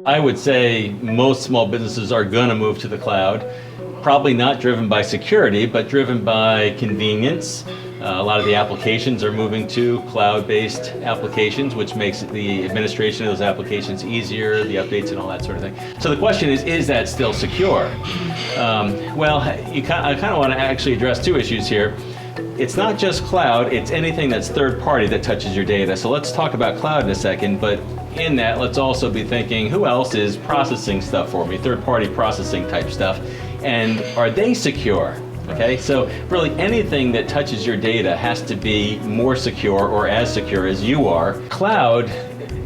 I would say most small businesses are going to move to the cloud, probably not driven by security, but driven by convenience. A lot of the applications are moving to cloud-based applications, which makes the administration of those applications easier, the updates and all that sort of thing. So the question is that still secure? Well, I kind of want to actually address two issues here. It's not just cloud, it's anything that's third party that touches your data. So let's talk about cloud in a second, but in that, let's also be thinking, who else is processing stuff for me, third party processing type stuff, and are they secure? Okay, so really anything that touches your data has to be more secure or as secure as you are. Cloud,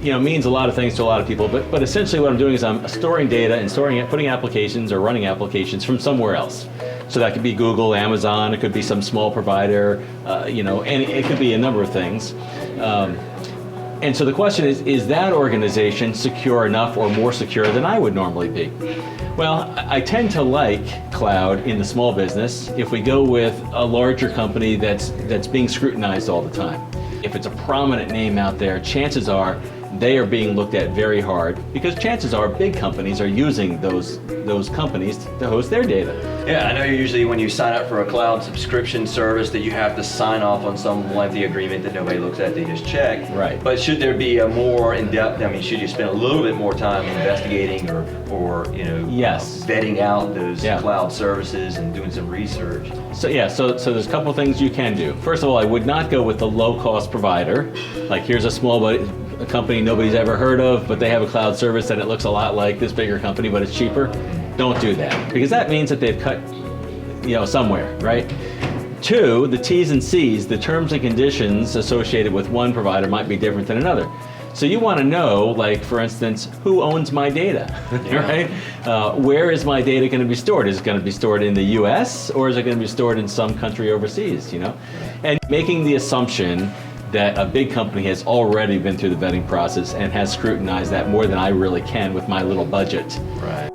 means a lot of things to a lot of people, but essentially what I'm doing is I'm storing data and putting applications or running applications from somewhere else. So that could be Google, Amazon, it could be some small provider, and it could be a number of things. And so the question is that organization secure enough or more secure than I would normally be? Well, I tend to like cloud in the small business if we go with a larger company that's being scrutinized all the time. If it's a prominent name out there, chances are they are being looked at very hard because chances are big companies are using those companies to host their data. Yeah, I know usually when you sign up for a cloud subscription service that you have to sign off on some lengthy agreement that nobody looks at, they just check. Right. But should there be a more in-depth, should you spend a little bit more time investigating or yes, vetting out those cloud services and doing some research? So there's a couple things you can do. First of all, I would not go with the low-cost provider. Like here's a company nobody's ever heard of, but they have a cloud service and it looks a lot like this bigger company, but it's cheaper. Don't do that, because that means that they've cut, somewhere, right? Two, the T's and C's, the terms and conditions associated with one provider might be different than another. So you want to know, like for instance, who owns my data, right? Where is my data going to be stored? Is it going to be stored in the US or is it going to be stored in some country overseas, And making the assumption that a big company has already been through the vetting process and has scrutinized that more than I really can with my little budget. Right.